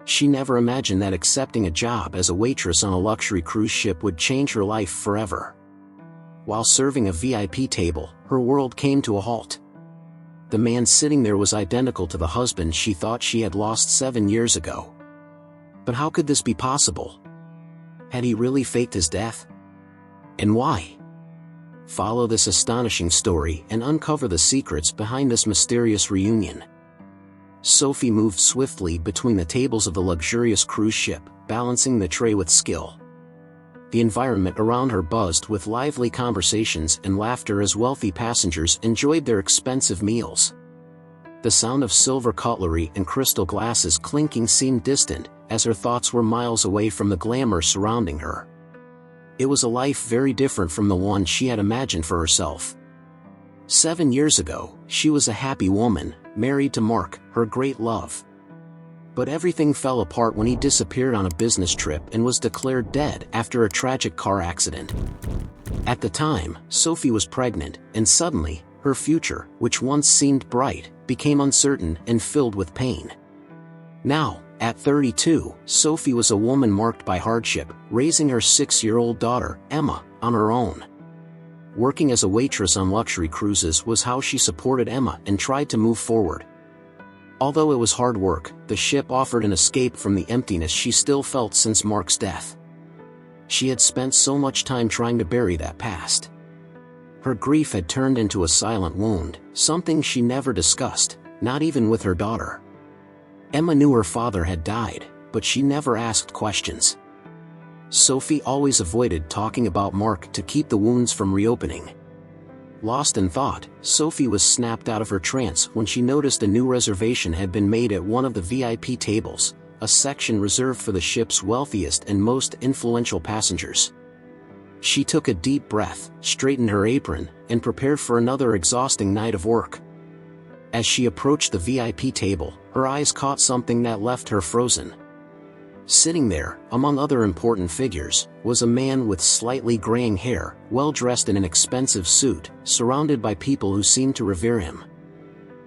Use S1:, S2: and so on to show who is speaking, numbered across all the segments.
S1: She never imagined that accepting a job as a waitress on a luxury cruise ship would change her life forever. While serving a VIP table, her world came to a halt. The man sitting there was identical to the husband she thought she had lost 7 years ago. But how could this be possible? Had he really faked his death? And why? Follow this astonishing story and uncover the secrets behind this mysterious reunion. Sophie moved swiftly between the tables of the luxurious cruise ship, balancing the tray with skill. The environment around her buzzed with lively conversations and laughter as wealthy passengers enjoyed their expensive meals. The sound of silver cutlery and crystal glasses clinking seemed distant, as her thoughts were miles away from the glamour surrounding her. It was a life very different from the one she had imagined for herself. 7 years ago, she was a happy woman, married to Mark, her great love. But everything fell apart when he disappeared on a business trip and was declared dead after a tragic car accident. At the time, Sophie was pregnant, and suddenly, her future, which once seemed bright, became uncertain and filled with pain. Now, at 32, Sophie was a woman marked by hardship, raising her 6-year-old daughter, Emma, on her own. Working as a waitress on luxury cruises was how she supported Emma and tried to move forward. Although it was hard work, the ship offered an escape from the emptiness she still felt since Mark's death. She had spent so much time trying to bury that past. Her grief had turned into a silent wound, something she never discussed, not even with her daughter. Emma knew her father had died, but she never asked questions. Sophie always avoided talking about Mark to keep the wounds from reopening. Lost in thought, Sophie was snapped out of her trance when she noticed a new reservation had been made at one of the VIP tables, a section reserved for the ship's wealthiest and most influential passengers. She took a deep breath, straightened her apron, and prepared for another exhausting night of work. As she approached the VIP table, her eyes caught something that left her frozen. Sitting there, among other important figures, was a man with slightly graying hair, well-dressed in an expensive suit, surrounded by people who seemed to revere him.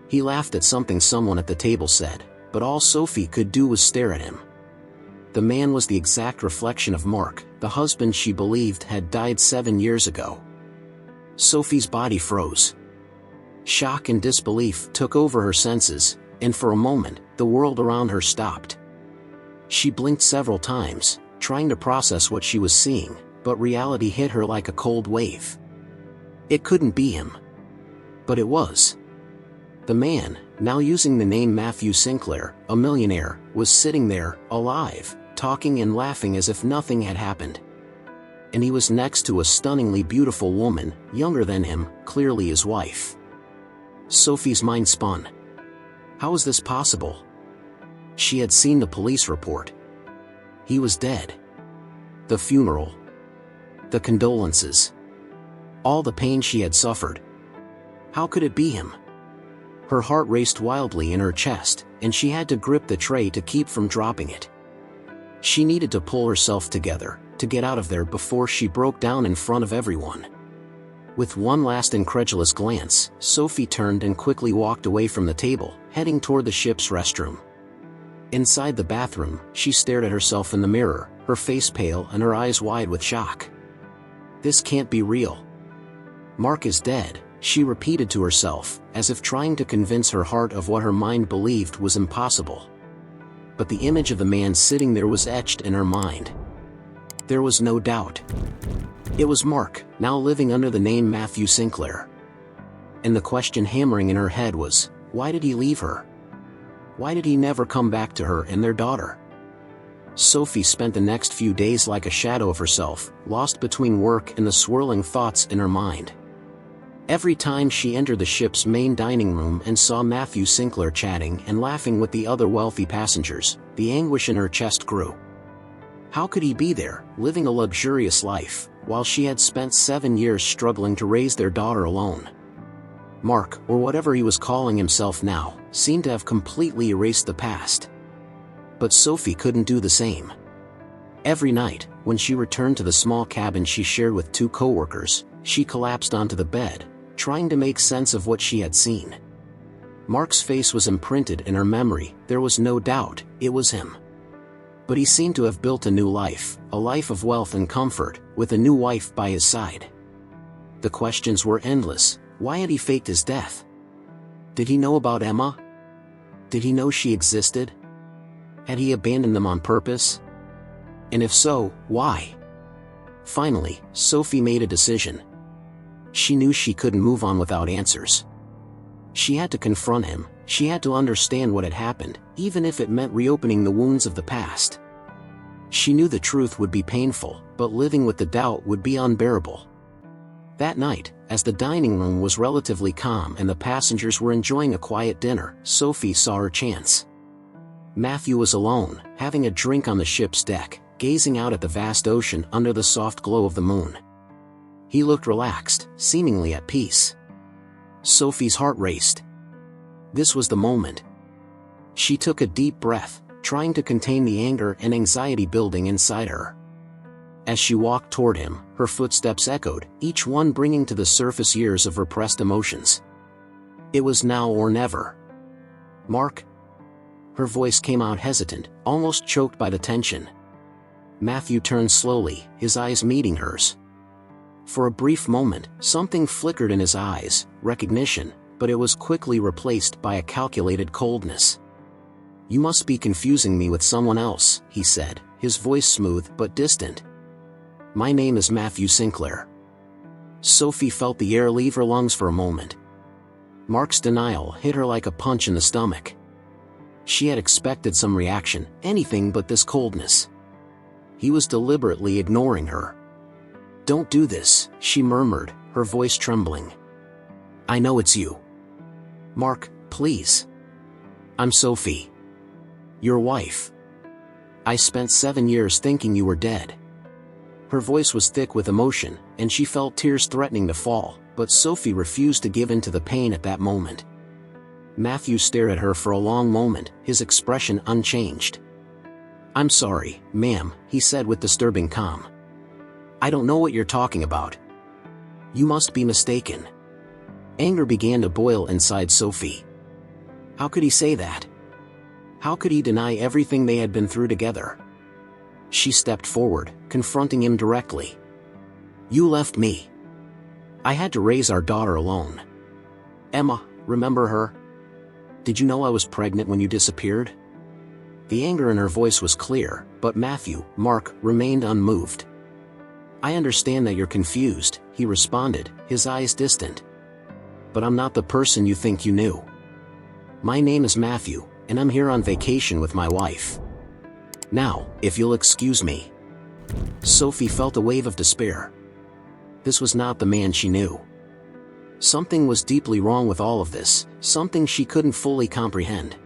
S1: He laughed at something someone at the table said, but all Sophie could do was stare at him. The man was the exact reflection of Mark, the husband she believed had died 7 years ago. Sophie's body froze. Shock and disbelief took over her senses, and for a moment, the world around her stopped. She blinked several times, trying to process what she was seeing, but reality hit her like a cold wave. It couldn't be him. But it was. The man, now using the name Matthew Sinclair, a millionaire, was sitting there, alive, talking and laughing as if nothing had happened. And he was next to a stunningly beautiful woman, younger than him, clearly his wife. Sophie's mind spun. How was this possible? She had seen the police report. He was dead. The funeral. The condolences. All the pain she had suffered. How could it be him? Her heart raced wildly in her chest, and she had to grip the tray to keep from dropping it. She needed to pull herself together, to get out of there before she broke down in front of everyone. With one last incredulous glance, Sophie turned and quickly walked away from the table, heading toward the ship's restroom. Inside the bathroom, she stared at herself in the mirror, her face pale and her eyes wide with shock. This can't be real. Mark is dead, she repeated to herself, as if trying to convince her heart of what her mind believed was impossible. But the image of the man sitting there was etched in her mind. There was no doubt. It was Mark, now living under the name Matthew Sinclair. And the question hammering in her head was, why did he leave her? Why did he never come back to her and their daughter? Sophie spent the next few days like a shadow of herself, lost between work and the swirling thoughts in her mind. Every time she entered the ship's main dining room and saw Matthew Sinclair chatting and laughing with the other wealthy passengers, the anguish in her chest grew. How could he be there, living a luxurious life, while she had spent 7 years struggling to raise their daughter alone? Mark, or whatever he was calling himself now, seemed to have completely erased the past. But Sophie couldn't do the same. Every night, when she returned to the small cabin she shared with 2 coworkers, she collapsed onto the bed, trying to make sense of what she had seen. Mark's face was imprinted in her memory, there was no doubt, it was him. But he seemed to have built a new life, a life of wealth and comfort, with a new wife by his side. The questions were endless. Why had he faked his death? Did he know about Emma? Did he know she existed? Had he abandoned them on purpose? And if so, why? Finally, Sophie made a decision. She knew she couldn't move on without answers. She had to confront him. She had to understand what had happened, even if it meant reopening the wounds of the past. She knew the truth would be painful, but living with the doubt would be unbearable. That night, as the dining room was relatively calm and the passengers were enjoying a quiet dinner, Sophie saw her chance. Matthew was alone, having a drink on the ship's deck, gazing out at the vast ocean under the soft glow of the moon. He looked relaxed, seemingly at peace. Sophie's heart raced. This was the moment. She took a deep breath, trying to contain the anger and anxiety building inside her. As she walked toward him, her footsteps echoed, each one bringing to the surface years of repressed emotions. It was now or never. "Mark?" Her voice came out hesitant, almost choked by the tension. Matthew turned slowly, his eyes meeting hers. For a brief moment, something flickered in his eyes, recognition, but it was quickly replaced by a calculated coldness. "You must be confusing me with someone else," he said, his voice smooth but distant. "My name is Matthew Sinclair." Sophie felt the air leave her lungs for a moment. Mark's denial hit her like a punch in the stomach. She had expected some reaction, anything but this coldness. He was deliberately ignoring her. "Don't do this," she murmured, her voice trembling. "I know it's you. Mark, please. I'm Sophie. Your wife. I spent 7 years thinking you were dead." Her voice was thick with emotion, and she felt tears threatening to fall, but Sophie refused to give in to the pain at that moment. Matthew stared at her for a long moment, his expression unchanged. "I'm sorry, ma'am," he said with disturbing calm. "I don't know what you're talking about. You must be mistaken." Anger began to boil inside Sophie. How could he say that? How could he deny everything they had been through together? She stepped forward, confronting him directly. "You left me. I had to raise our daughter alone. Emma, remember her? Did you know I was pregnant when you disappeared?" The anger in her voice was clear, but Matthew, Mark, remained unmoved. "I understand that you're confused," he responded, his eyes distant. "But I'm not the person you think you knew. My name is Matthew, and I'm here on vacation with my wife. Now, if you'll excuse me." Sophie felt a wave of despair. This was not the man she knew. Something was deeply wrong with all of this, something she couldn't fully comprehend.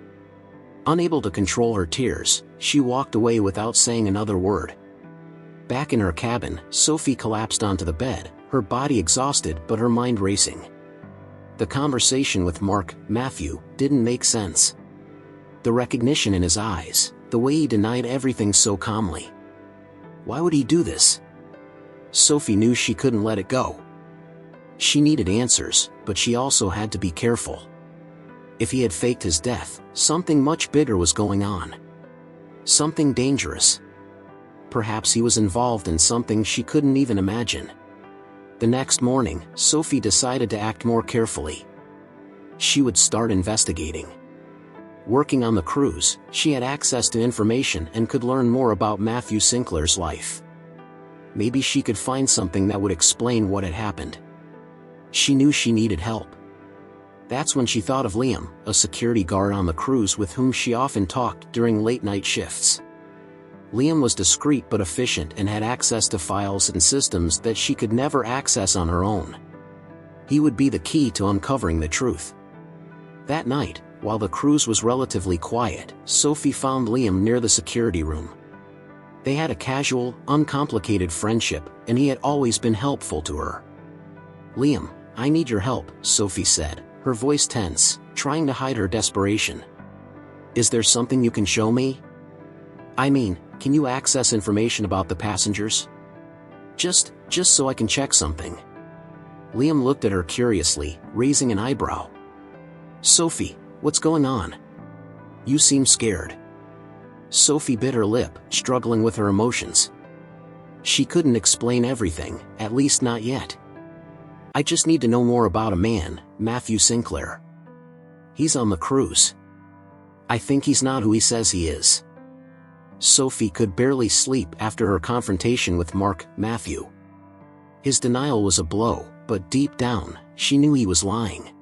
S1: Unable to control her tears, she walked away without saying another word. Back in her cabin, Sophie collapsed onto the bed, her body exhausted but her mind racing. The conversation with Matthew, didn't make sense. The recognition in his eyes, the way he denied everything so calmly. Why would he do this? Sophie knew she couldn't let it go. She needed answers, but she also had to be careful. If he had faked his death, something much bigger was going on. Something dangerous. Perhaps he was involved in something she couldn't even imagine. The next morning, Sophie decided to act more carefully. She would start investigating. Working on the cruise, she had access to information and could learn more about Matthew Sinclair's life. Maybe she could find something that would explain what had happened. She knew she needed help. That's when she thought of Liam, a security guard on the cruise with whom she often talked during late-night shifts. Liam was discreet but efficient and had access to files and systems that she could never access on her own. He would be the key to uncovering the truth. That night, while the cruise was relatively quiet, Sophie found Liam near the security room. They had a casual, uncomplicated friendship, and he had always been helpful to her. "Liam, I need your help," Sophie said, her voice tense, trying to hide her desperation. "Is there something you can show me? I mean, can you access information about the passengers? Just so I can check something." Liam looked at her curiously, raising an eyebrow. "Sophie, what's going on? You seem scared." Sophie bit her lip, struggling with her emotions. She couldn't explain everything, at least not yet. I just need to know more about a man, Matthew Sinclair. He's on the cruise. I think he's not who he says he is. Sophie could barely sleep after her confrontation with Matthew. His denial was a blow, but deep down, she knew he was lying.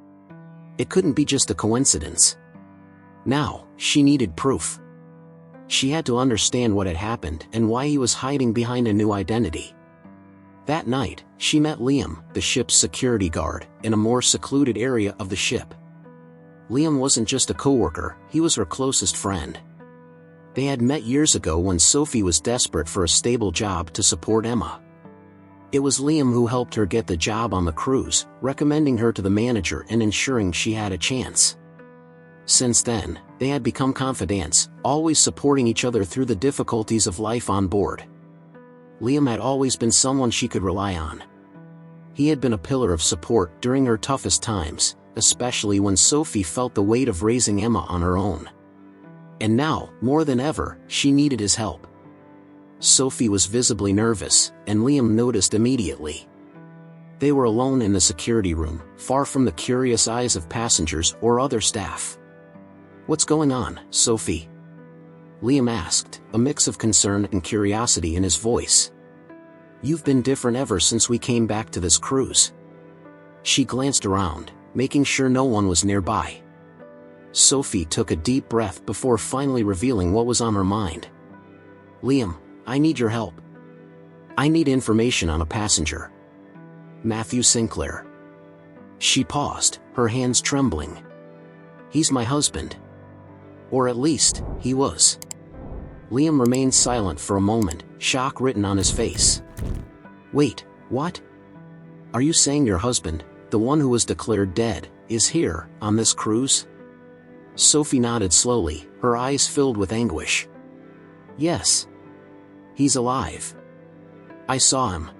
S1: It couldn't be just a coincidence. Now, she needed proof. She had to understand what had happened and why he was hiding behind a new identity. That night, she met Liam, the ship's security guard, in a more secluded area of the ship. Liam wasn't just a coworker, he was her closest friend. They had met years ago when Sophie was desperate for a stable job to support Emma. It was Liam who helped her get the job on the cruise, recommending her to the manager and ensuring she had a chance. Since then, they had become confidants, always supporting each other through the difficulties of life on board. Liam had always been someone she could rely on. He had been a pillar of support during her toughest times, especially when Sophie felt the weight of raising Emma on her own. And now, more than ever, she needed his help. Sophie was visibly nervous, and Liam noticed immediately. They were alone in the security room, far from the curious eyes of passengers or other staff. "What's going on, Sophie?" Liam asked, a mix of concern and curiosity in his voice. "You've been different ever since we came back to this cruise." She glanced around, making sure no one was nearby. Sophie took a deep breath before finally revealing what was on her mind. "Liam, I need your help. I need information on a passenger. Matthew Sinclair." She paused, her hands trembling. "He's my husband. Or at least, he was." Liam remained silent for a moment, shock written on his face. "Wait, what? Are you saying your husband, the one who was declared dead, is here, on this cruise?" Sophie nodded slowly, her eyes filled with anguish. "Yes. He's alive. I saw him.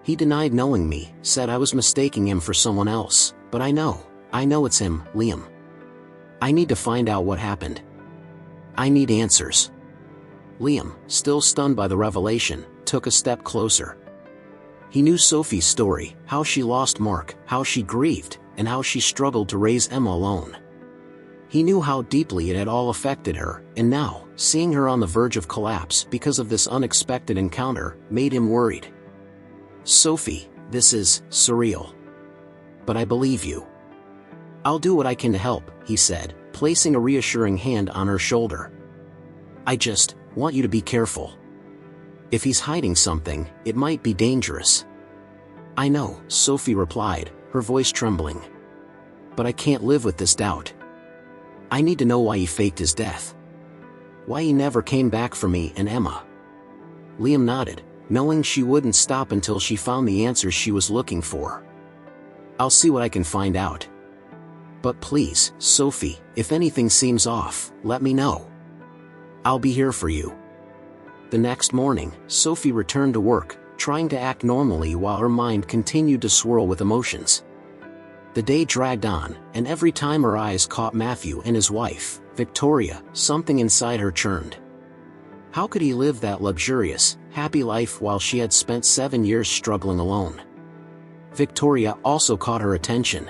S1: He denied knowing me, said I was mistaking him for someone else, but I know it's him, Liam. I need to find out what happened. I need answers." Liam, still stunned by the revelation, took a step closer. He knew Sophie's story, how she lost Mark, how she grieved, and how she struggled to raise Emma alone. He knew how deeply it had all affected her, and now, seeing her on the verge of collapse because of this unexpected encounter, made him worried. "Sophie, this is surreal. But I believe you. I'll do what I can to help," he said, placing a reassuring hand on her shoulder. "I just want you to be careful. If he's hiding something, it might be dangerous." "I know," Sophie replied, her voice trembling. "But I can't live with this doubt. I need to know why he faked his death. Why he never came back for me and Emma." Liam nodded, knowing she wouldn't stop until she found the answers she was looking for. "I'll see what I can find out. But please, Sophie, if anything seems off, let me know. I'll be here for you." The next morning, Sophie returned to work, trying to act normally while her mind continued to swirl with emotions. The day dragged on, and every time her eyes caught Matthew and his wife, Victoria, something inside her churned. How could he live that luxurious, happy life while she had spent 7 years struggling alone? Victoria also caught her attention.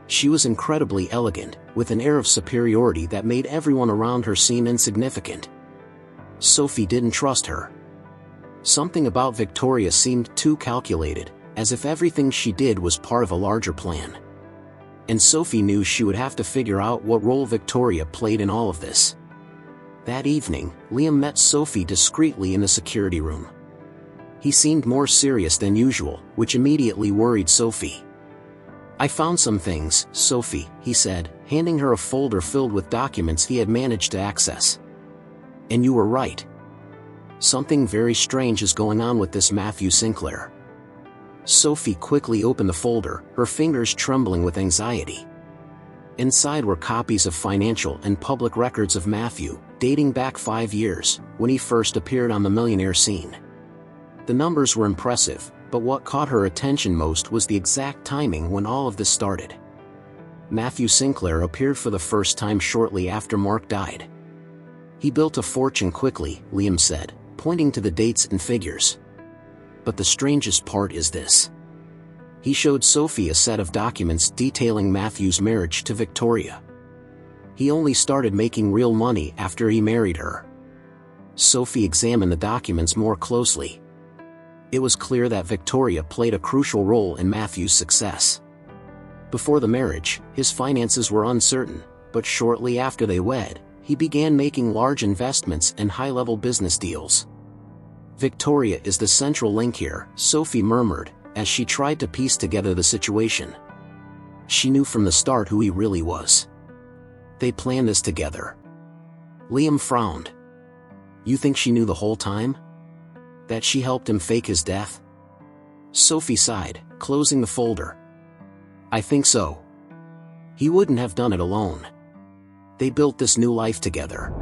S1: She was incredibly elegant, with an air of superiority that made everyone around her seem insignificant. Sophie didn't trust her. Something about Victoria seemed too calculated, as if everything she did was part of a larger plan. And Sophie knew she would have to figure out what role Victoria played in all of this. That evening, Liam met Sophie discreetly in the security room. He seemed more serious than usual, which immediately worried Sophie. "I found some things, Sophie," he said, handing her a folder filled with documents he had managed to access. "And you were right. Something very strange is going on with this Matthew Sinclair." Sophie quickly opened the folder, her fingers trembling with anxiety. Inside were copies of financial and public records of Matthew, dating back 5 years, when he first appeared on the Millionaire scene. The numbers were impressive, but what caught her attention most was the exact timing when all of this started. Matthew Sinclair appeared for the first time shortly after Mark died. He built a fortune quickly, Liam said, pointing to the dates and figures. But the strangest part is this. He showed Sophie a set of documents detailing Matthew's marriage to Victoria. He only started making real money after he married her. Sophie examined the documents more closely. It was clear that Victoria played a crucial role in Matthew's success. Before the marriage, his finances were uncertain, but shortly after they wed, he began making large investments and high-level business deals. Victoria is the central link here, Sophie murmured, as she tried to piece together the situation. She knew from the start who he really was. They planned this together. Liam frowned. You think she knew the whole time? That she helped him fake his death? Sophie sighed, closing the folder. I think so. He wouldn't have done it alone. They built this new life together.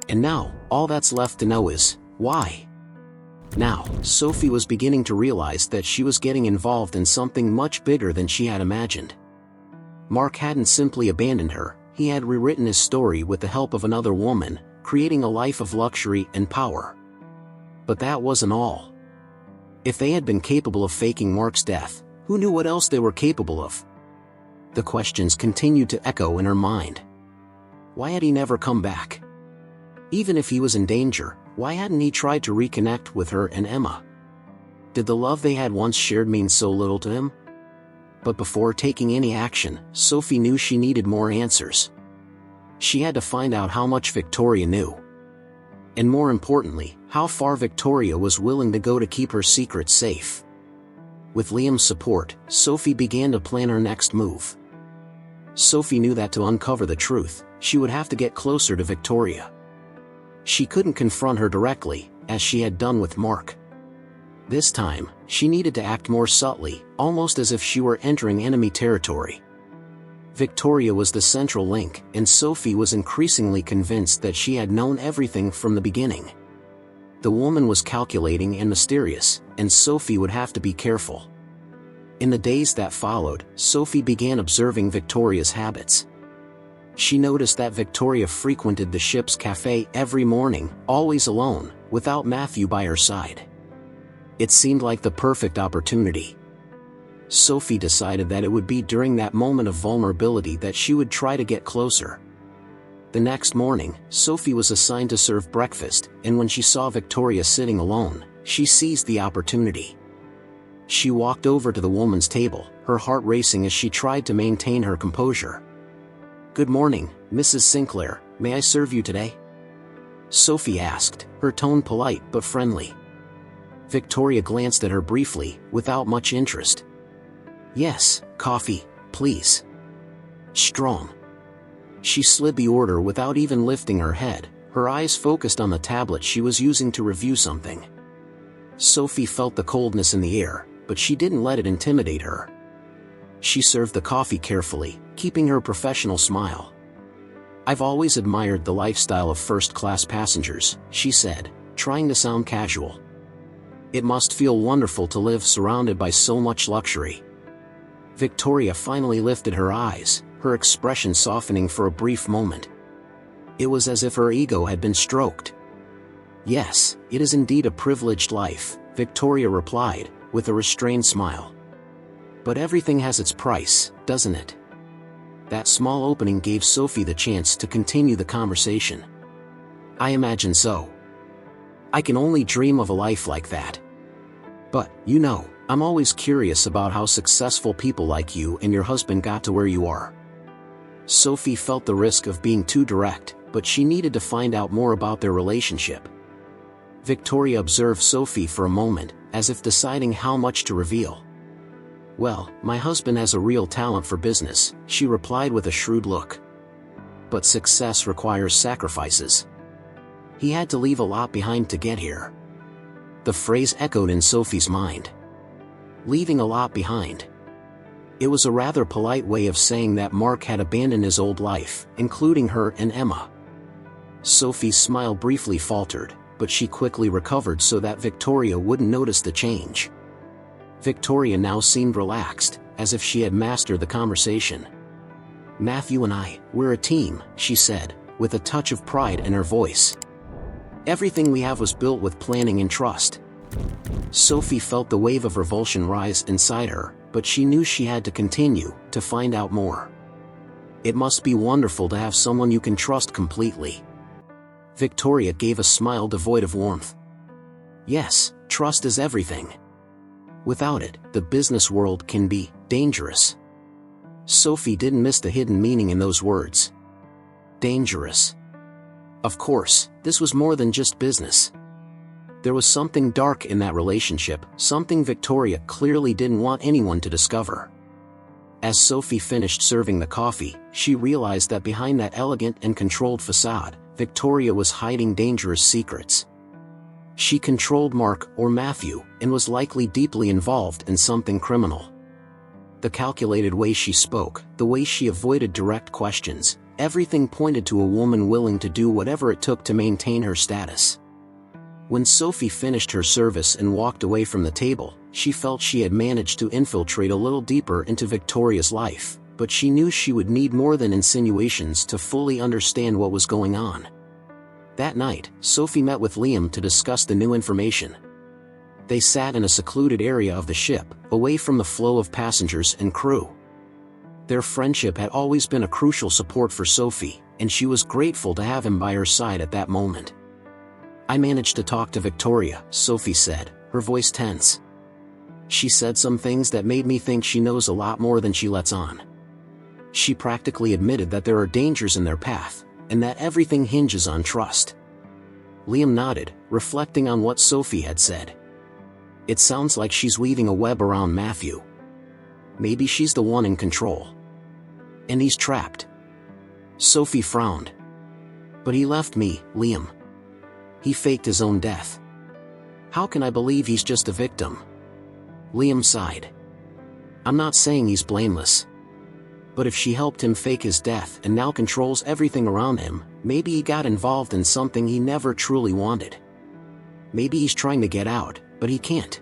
S1: And now, all that's left to know is, why? Now, Sophie was beginning to realize that she was getting involved in something much bigger than she had imagined. Mark hadn't simply abandoned her, he had rewritten his story with the help of another woman, creating a life of luxury and power. But that wasn't all. If they had been capable of faking Mark's death, who knew what else they were capable of? The questions continued to echo in her mind. Why had he never come back? Even if he was in danger, why hadn't he tried to reconnect with her and Emma? Did the love they had once shared mean so little to him? But before taking any action, Sophie knew she needed more answers. She had to find out how much Victoria knew. And more importantly, how far Victoria was willing to go to keep her secret safe. With Liam's support, Sophie began to plan her next move. Sophie knew that to uncover the truth, she would have to get closer to Victoria. She couldn't confront her directly, as she had done with Mark. This time, she needed to act more subtly, almost as if she were entering enemy territory. Victoria was the central link, and Sophie was increasingly convinced that she had known everything from the beginning. The woman was calculating and mysterious, and Sophie would have to be careful. In the days that followed, Sophie began observing Victoria's habits. She noticed that Victoria frequented the ship's cafe every morning, always alone, without Matthew by her side. It seemed like the perfect opportunity. Sophie decided that it would be during that moment of vulnerability that she would try to get closer. The next morning, Sophie was assigned to serve breakfast, and when she saw Victoria sitting alone, she seized the opportunity. She walked over to the woman's table, her heart racing as she tried to maintain her composure. "Good morning, Mrs. Sinclair, may I serve you today?" Sophie asked, her tone polite but friendly. Victoria glanced at her briefly, without much interest. "Yes, coffee, please. Strong." She slid the order without even lifting her head, her eyes focused on the tablet she was using to review something. Sophie felt the coldness in the air, but she didn't let it intimidate her. She served the coffee carefully, keeping her professional smile. "I've always admired the lifestyle of first-class passengers," she said, trying to sound casual. "It must feel wonderful to live surrounded by so much luxury." Victoria finally lifted her eyes, her expression softening for a brief moment. It was as if her ego had been stroked. "Yes, it is indeed a privileged life," Victoria replied, with a restrained smile. "But everything has its price, doesn't it?" That small opening gave Sophie the chance to continue the conversation. "I imagine so. I can only dream of a life like that. But, you know, I'm always curious about how successful people like you and your husband got to where you are." Sophie felt the risk of being too direct, but she needed to find out more about their relationship. Victoria observed Sophie for a moment, as if deciding how much to reveal. "Well, my husband has a real talent for business," she replied with a shrewd look. "But success requires sacrifices. He had to leave a lot behind to get here." The phrase echoed in Sophie's mind. Leaving a lot behind. It was a rather polite way of saying that Mark had abandoned his old life, including her and Emma. Sophie's smile briefly faltered, but she quickly recovered so that Victoria wouldn't notice the change. Victoria now seemed relaxed, as if she had mastered the conversation. "Matthew and I, we're a team," she said, with a touch of pride in her voice. "Everything we have was built with planning and trust." Sophie felt the wave of revulsion rise inside her, but she knew she had to continue, to find out more. "It must be wonderful to have someone you can trust completely." Victoria gave a smile devoid of warmth. "Yes, trust is everything. Without it, the business world can be dangerous." Sophie didn't miss the hidden meaning in those words. Dangerous. Of course, this was more than just business. There was something dark in that relationship, something Victoria clearly didn't want anyone to discover. As Sophie finished serving the coffee, she realized that behind that elegant and controlled facade, Victoria was hiding dangerous secrets. She controlled Mark or Matthew, and was likely deeply involved in something criminal. The calculated way she spoke, the way she avoided direct questions, everything pointed to a woman willing to do whatever it took to maintain her status. When Sophie finished her service and walked away from the table, she felt she had managed to infiltrate a little deeper into Victoria's life, but she knew she would need more than insinuations to fully understand what was going on. That night, Sophie met with Liam to discuss the new information. They sat in a secluded area of the ship, away from the flow of passengers and crew. Their friendship had always been a crucial support for Sophie, and she was grateful to have him by her side at that moment. "I managed to talk to Victoria," Sophie said, her voice tense. "She said some things that made me think she knows a lot more than she lets on. She practically admitted that there are dangers in their path, and that everything hinges on trust." Liam nodded, reflecting on what Sophie had said. "It sounds like she's weaving a web around Matthew. Maybe she's the one in control. And he's trapped." Sophie frowned. "But he left me, Liam. He faked his own death. How can I believe he's just a victim?" Liam sighed. "I'm not saying he's blameless. But if she helped him fake his death and now controls everything around him, maybe he got involved in something he never truly wanted. Maybe he's trying to get out, but he can't."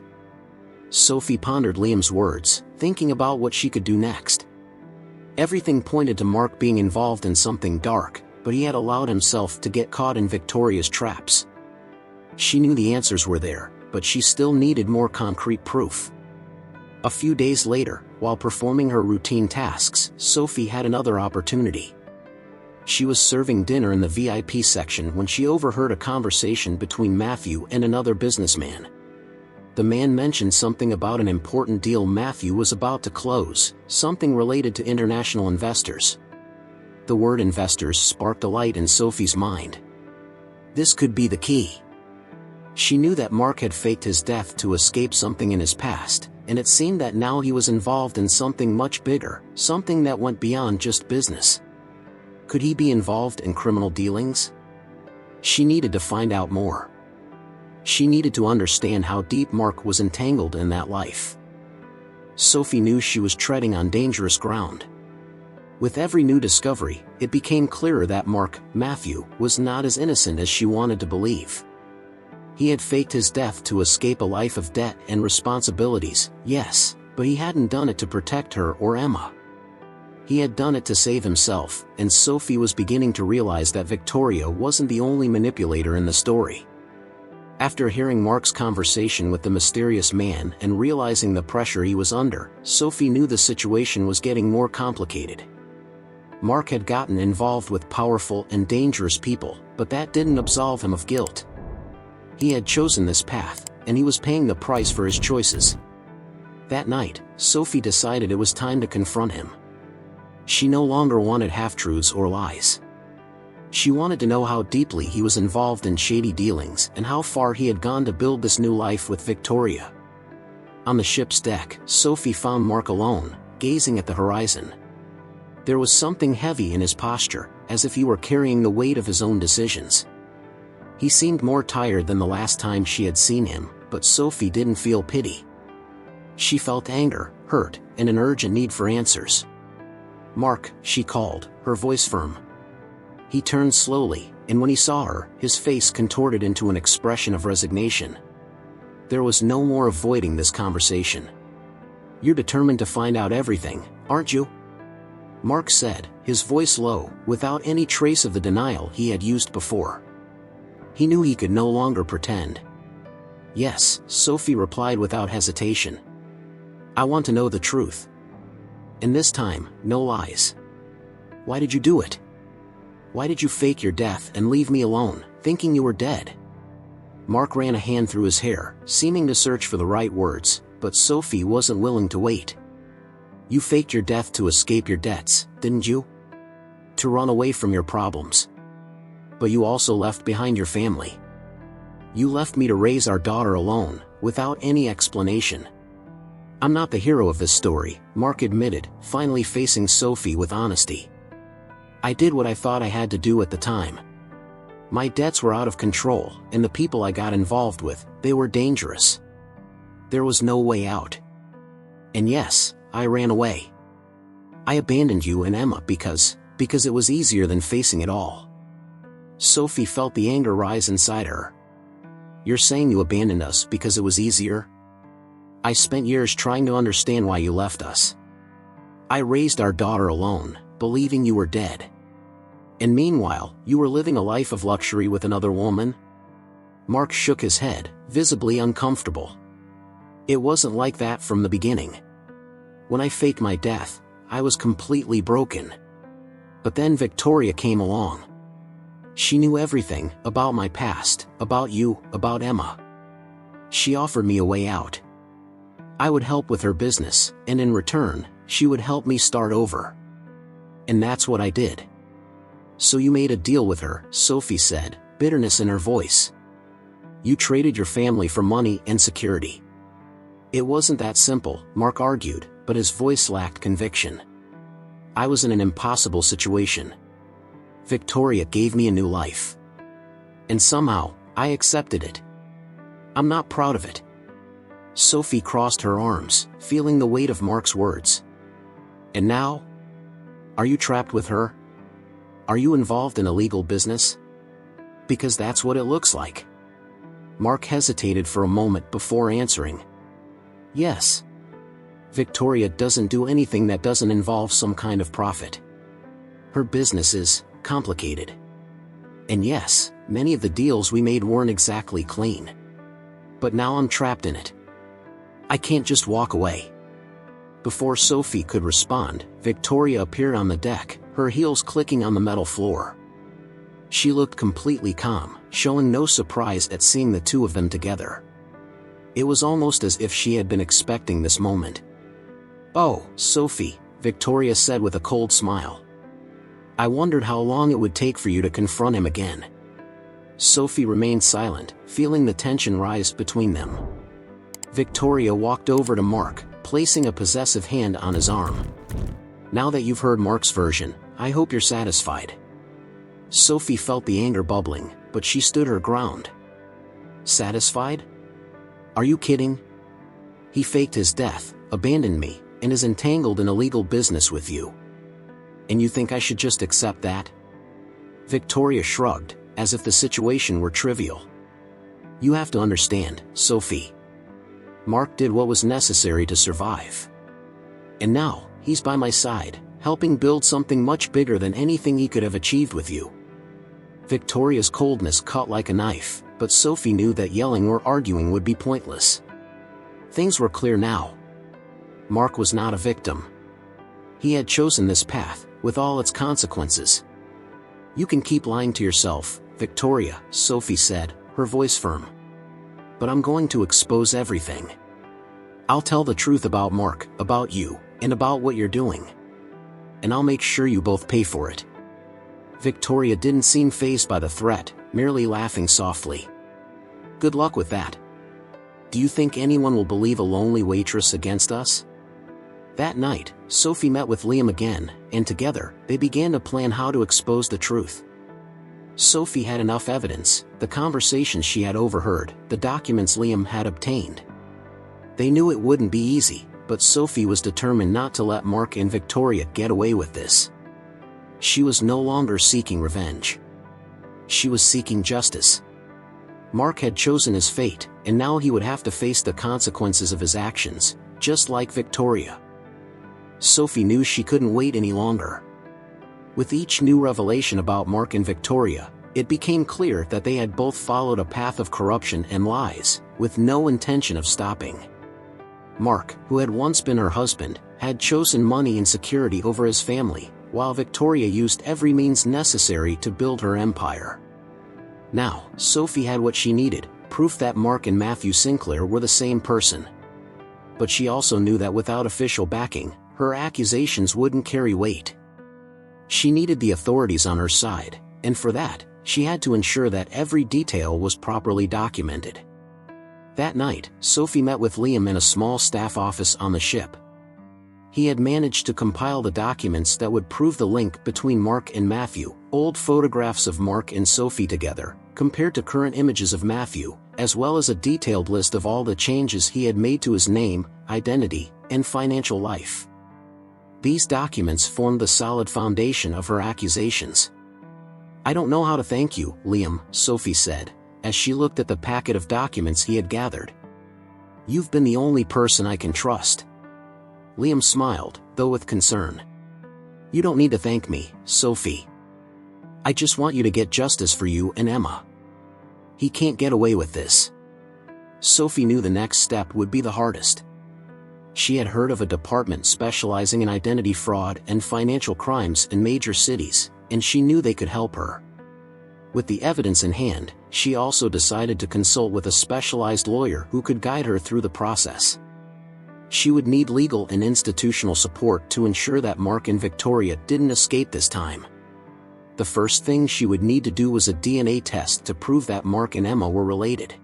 S1: Sophie pondered Liam's words, thinking about what she could do next. Everything pointed to Mark being involved in something dark, but he had allowed himself to get caught in Victoria's traps. She knew the answers were there, but she still needed more concrete proof. A few days later, while performing her routine tasks, Sophie had another opportunity. She was serving dinner in the VIP section when she overheard a conversation between Matthew and another businessman. The man mentioned something about an important deal Matthew was about to close, something related to international investors. The word investors sparked a light in Sophie's mind. This could be the key. She knew that Mark had faked his death to escape something in his past, and it seemed that now he was involved in something much bigger, something that went beyond just business. Could he be involved in criminal dealings? She needed to find out more. She needed to understand how deep Mark was entangled in that life. Sophie knew she was treading on dangerous ground. With every new discovery, it became clearer that Mark, Matthew, was not as innocent as she wanted to believe. He had faked his death to escape a life of debt and responsibilities, yes, but he hadn't done it to protect her or Emma. He had done it to save himself, and Sophie was beginning to realize that Victoria wasn't the only manipulator in the story. After hearing Mark's conversation with the mysterious man and realizing the pressure he was under, Sophie knew the situation was getting more complicated. Mark had gotten involved with powerful and dangerous people, but that didn't absolve him of guilt. He had chosen this path, and he was paying the price for his choices. That night, Sophie decided it was time to confront him. She no longer wanted half-truths or lies. She wanted to know how deeply he was involved in shady dealings and how far he had gone to build this new life with Victoria. On the ship's deck, Sophie found Mark alone, gazing at the horizon. There was something heavy in his posture, as if he were carrying the weight of his own decisions. He seemed more tired than the last time she had seen him, but Sophie didn't feel pity. She felt anger, hurt, and an urgent need for answers. "Mark," she called, her voice firm. He turned slowly, and when he saw her, his face contorted into an expression of resignation. There was no more avoiding this conversation. "You're determined to find out everything, aren't you?" Mark said, his voice low, without any trace of the denial he had used before. He knew he could no longer pretend. Yes, Sophie replied without hesitation. I want to know the truth. And this time, no lies. Why did you do it? Why did you fake your death and leave me alone, thinking you were dead? Mark ran a hand through his hair, seeming to search for the right words, but Sophie wasn't willing to wait. You faked your death to escape your debts, didn't you? To run away from your problems. But you also left behind your family. You left me to raise our daughter alone, without any explanation. I'm not the hero of this story, Mark admitted, finally facing Sophie with honesty. I did what I thought I had to do at the time. My debts were out of control, and the people I got involved with, they were dangerous. There was no way out. And yes, I ran away. I abandoned you and Emma because it was easier than facing it all. Sophie felt the anger rise inside her. You're saying you abandoned us because it was easier? I spent years trying to understand why you left us. I raised our daughter alone, believing you were dead. And meanwhile, you were living a life of luxury with another woman? Mark shook his head, visibly uncomfortable. It wasn't like that from the beginning. When I faked my death, I was completely broken. But then Victoria came along. She knew everything about my past, about you, about Emma. She offered me a way out. I would help with her business, and in return, she would help me start over. And that's what I did. So you made a deal with her, Sophie said, bitterness in her voice. You traded your family for money and security. It wasn't that simple, Mark argued, but his voice lacked conviction. I was in an impossible situation. Victoria gave me a new life. And somehow, I accepted it. I'm not proud of it. Sophie crossed her arms, feeling the weight of Mark's words. And now? Are you trapped with her? Are you involved in illegal business? Because that's what it looks like. Mark hesitated for a moment before answering. Yes. Victoria doesn't do anything that doesn't involve some kind of profit. Her business is complicated. And yes, many of the deals we made weren't exactly clean. But now I'm trapped in it. I can't just walk away. Before Sophie could respond, Victoria appeared on the deck, her heels clicking on the metal floor. She looked completely calm, showing no surprise at seeing the two of them together. It was almost as if she had been expecting this moment. Oh, Sophie, Victoria said with a cold smile. I wondered how long it would take for you to confront him again. Sophie remained silent, feeling the tension rise between them. Victoria walked over to Mark, placing a possessive hand on his arm. Now that you've heard Mark's version, I hope you're satisfied. Sophie felt the anger bubbling, but she stood her ground. Satisfied? Are you kidding? He faked his death, abandoned me, and is entangled in illegal business with you. And you think I should just accept that? Victoria shrugged, as if the situation were trivial. You have to understand, Sophie. Mark did what was necessary to survive. And now, he's by my side, helping build something much bigger than anything he could have achieved with you. Victoria's coldness cut like a knife, but Sophie knew that yelling or arguing would be pointless. Things were clear now. Mark was not a victim. He had chosen this path, with all its consequences. You can keep lying to yourself, Victoria, Sophie said, her voice firm. But I'm going to expose everything. I'll tell the truth about Mark, about you, and about what you're doing. And I'll make sure you both pay for it. Victoria didn't seem fazed by the threat, merely laughing softly. Good luck with that. Do you think anyone will believe a lonely waitress against us? That night, Sophie met with Liam again, and together, they began to plan how to expose the truth. Sophie had enough evidence, the conversations she had overheard, the documents Liam had obtained. They knew it wouldn't be easy, but Sophie was determined not to let Mark and Victoria get away with this. She was no longer seeking revenge. She was seeking justice. Mark had chosen his fate, and now he would have to face the consequences of his actions, just like Victoria. Sophie knew she couldn't wait any longer. With each new revelation about Mark and Victoria, it became clear that they had both followed a path of corruption and lies, with no intention of stopping. Mark, who had once been her husband, had chosen money and security over his family, while Victoria used every means necessary to build her empire. Now, Sophie had what she needed, proof that Mark and Matthew Sinclair were the same person. But she also knew that without official backing, her accusations wouldn't carry weight. She needed the authorities on her side, and for that, she had to ensure that every detail was properly documented. That night, Sophie met with Liam in a small staff office on the ship. He had managed to compile the documents that would prove the link between Mark and Matthew, old photographs of Mark and Sophie together, compared to current images of Matthew, as well as a detailed list of all the changes he had made to his name, identity, and financial life. These documents formed the solid foundation of her accusations. "I don't know how to thank you, Liam," Sophie said, as she looked at the packet of documents he had gathered. "You've been the only person I can trust." Liam smiled, though with concern. "You don't need to thank me, Sophie. I just want you to get justice for you and Emma. He can't get away with this." Sophie knew the next step would be the hardest. She had heard of a department specializing in identity fraud and financial crimes in major cities, and she knew they could help her. With the evidence in hand, she also decided to consult with a specialized lawyer who could guide her through the process. She would need legal and institutional support to ensure that Mark and Victoria didn't escape this time. The first thing she would need to do was a DNA test to prove that Mark and Emma were related.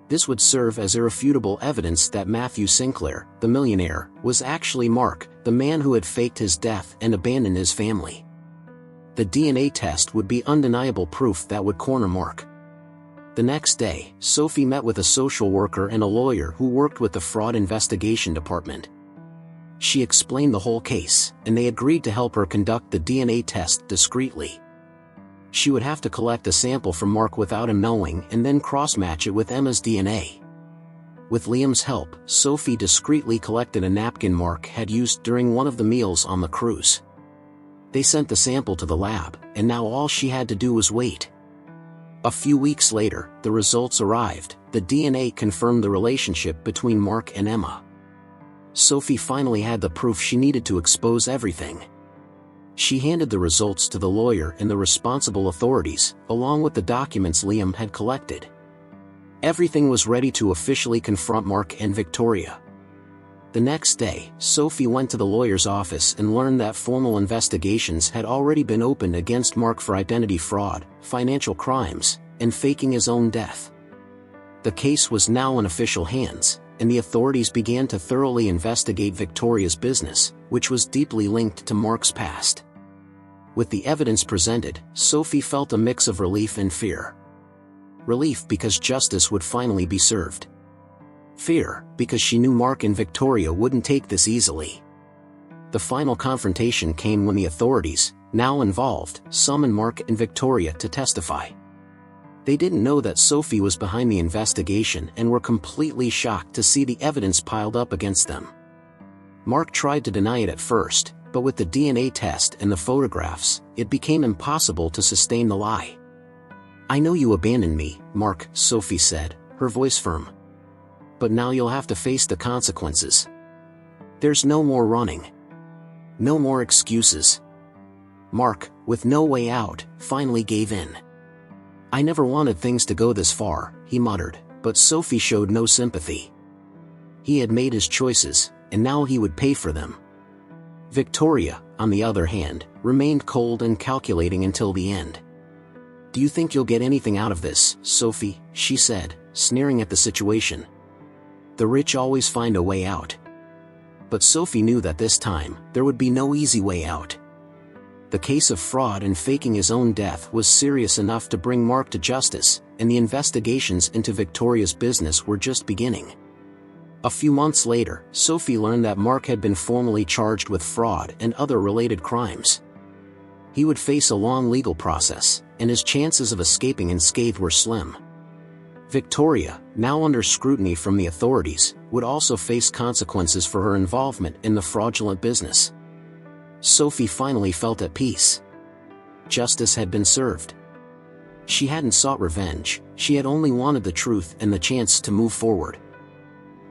S1: This would serve as irrefutable evidence that Matthew Sinclair, the millionaire, was actually Mark, the man who had faked his death and abandoned his family. The DNA test would be undeniable proof that would corner Mark. The next day, Sophie met with a social worker and a lawyer who worked with the fraud investigation department. She explained the whole case, and they agreed to help her conduct the DNA test discreetly. She would have to collect a sample from Mark without him knowing and then cross-match it with Emma's DNA. With Liam's help, Sophie discreetly collected a napkin Mark had used during one of the meals on the cruise. They sent the sample to the lab, and now all she had to do was wait. A few weeks later, the results arrived. The DNA confirmed the relationship between Mark and Emma. Sophie finally had the proof she needed to expose everything. She handed the results to the lawyer and the responsible authorities, along with the documents Liam had collected. Everything was ready to officially confront Mark and Victoria. The next day, Sophie went to the lawyer's office and learned that formal investigations had already been opened against Mark for identity fraud, financial crimes, and faking his own death. The case was now in official hands, and the authorities began to thoroughly investigate Victoria's business, which was deeply linked to Mark's past. With the evidence presented, Sophie felt a mix of relief and fear. Relief because justice would finally be served. Fear, because she knew Mark and Victoria wouldn't take this easily. The final confrontation came when the authorities, now involved, summoned Mark and Victoria to testify. They didn't know that Sophie was behind the investigation and were completely shocked to see the evidence piled up against them. Mark tried to deny it at first, but with the DNA test and the photographs, it became impossible to sustain the lie. "I know you abandoned me, Mark," Sophie said, her voice firm. "But now you'll have to face the consequences. There's no more running. No more excuses." Mark, with no way out, finally gave in. "I never wanted things to go this far," he muttered, but Sophie showed no sympathy. He had made his choices, and now he would pay for them. Victoria, on the other hand, remained cold and calculating until the end. "Do you think you'll get anything out of this, Sophie?" she said, sneering at the situation. "The rich always find a way out." But Sophie knew that this time, there would be no easy way out. The case of fraud and faking his own death was serious enough to bring Mark to justice, and the investigations into Victoria's business were just beginning. A few months later, Sophie learned that Mark had been formally charged with fraud and other related crimes. He would face a long legal process, and his chances of escaping unscathed were slim. Victoria, now under scrutiny from the authorities, would also face consequences for her involvement in the fraudulent business. Sophie finally felt at peace. Justice had been served. She hadn't sought revenge, she had only wanted the truth and the chance to move forward.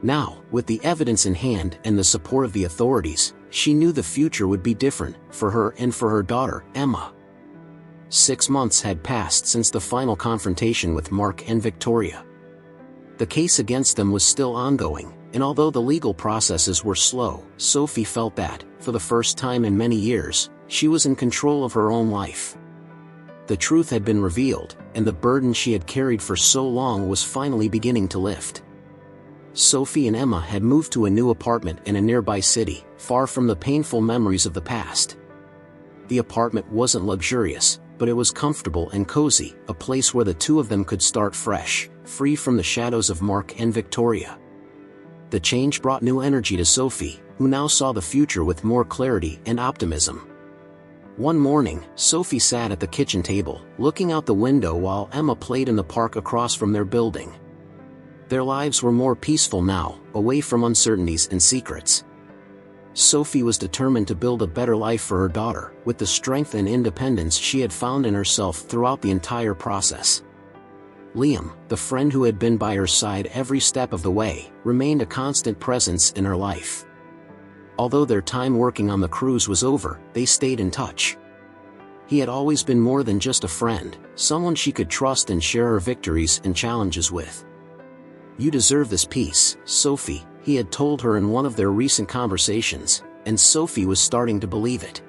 S1: Now, with the evidence in hand and the support of the authorities, she knew the future would be different, for her and for her daughter, Emma. 6 months had passed since the final confrontation with Mark and Victoria. The case against them was still ongoing, and although the legal processes were slow, Sophie felt that, for the first time in many years, she was in control of her own life. The truth had been revealed, and the burden she had carried for so long was finally beginning to lift. Sophie and Emma had moved to a new apartment in a nearby city, far from the painful memories of the past. The apartment wasn't luxurious, but it was comfortable and cozy, a place where the two of them could start fresh, free from the shadows of Mark and Victoria. The change brought new energy to Sophie, who now saw the future with more clarity and optimism. One morning, Sophie sat at the kitchen table, looking out the window while Emma played in the park across from their building. Their lives were more peaceful now, away from uncertainties and secrets. Sophie was determined to build a better life for her daughter, with the strength and independence she had found in herself throughout the entire process. Liam, the friend who had been by her side every step of the way, remained a constant presence in her life. Although their time working on the cruise was over, they stayed in touch. He had always been more than just a friend, someone she could trust and share her victories and challenges with. "You deserve this peace, Sophie," he had told her in one of their recent conversations, and Sophie was starting to believe it.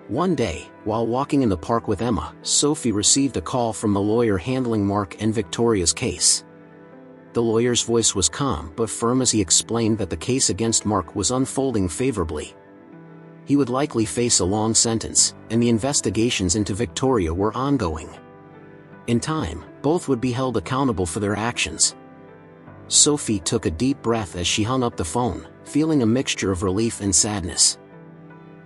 S1: One day, while walking in the park with Emma, Sophie received a call from the lawyer handling Mark and Victoria's case. The lawyer's voice was calm but firm as he explained that the case against Mark was unfolding favorably. He would likely face a long sentence, and the investigations into Victoria were ongoing. In time, both would be held accountable for their actions. Sophie took a deep breath as she hung up the phone, feeling a mixture of relief and sadness.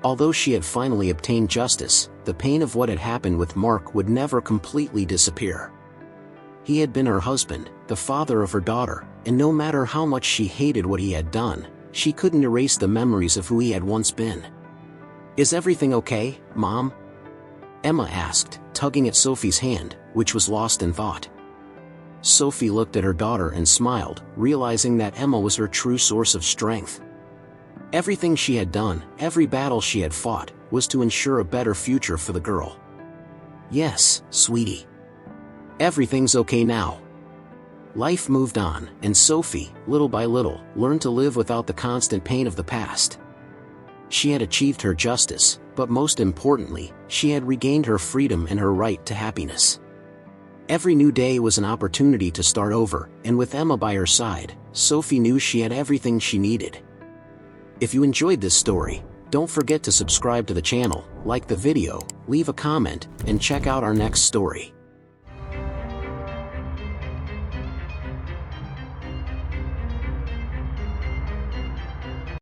S1: Although she had finally obtained justice, the pain of what had happened with Mark would never completely disappear. He had been her husband, the father of her daughter, and no matter how much she hated what he had done, she couldn't erase the memories of who he had once been. "Is everything okay, Mom?" Emma asked, tugging at Sophie's hand, which was lost in thought. Sophie looked at her daughter and smiled, realizing that Emma was her true source of strength. Everything she had done, every battle she had fought, was to ensure a better future for the girl. "Yes, sweetie. Everything's okay now." Life moved on, and Sophie, little by little, learned to live without the constant pain of the past. She had achieved her justice, but most importantly, she had regained her freedom and her right to happiness. Every new day was an opportunity to start over, and with Emma by her side, Sophie knew she had everything she needed. If you enjoyed this story, don't forget to subscribe to the channel, like the video, leave a comment, and check out our next story.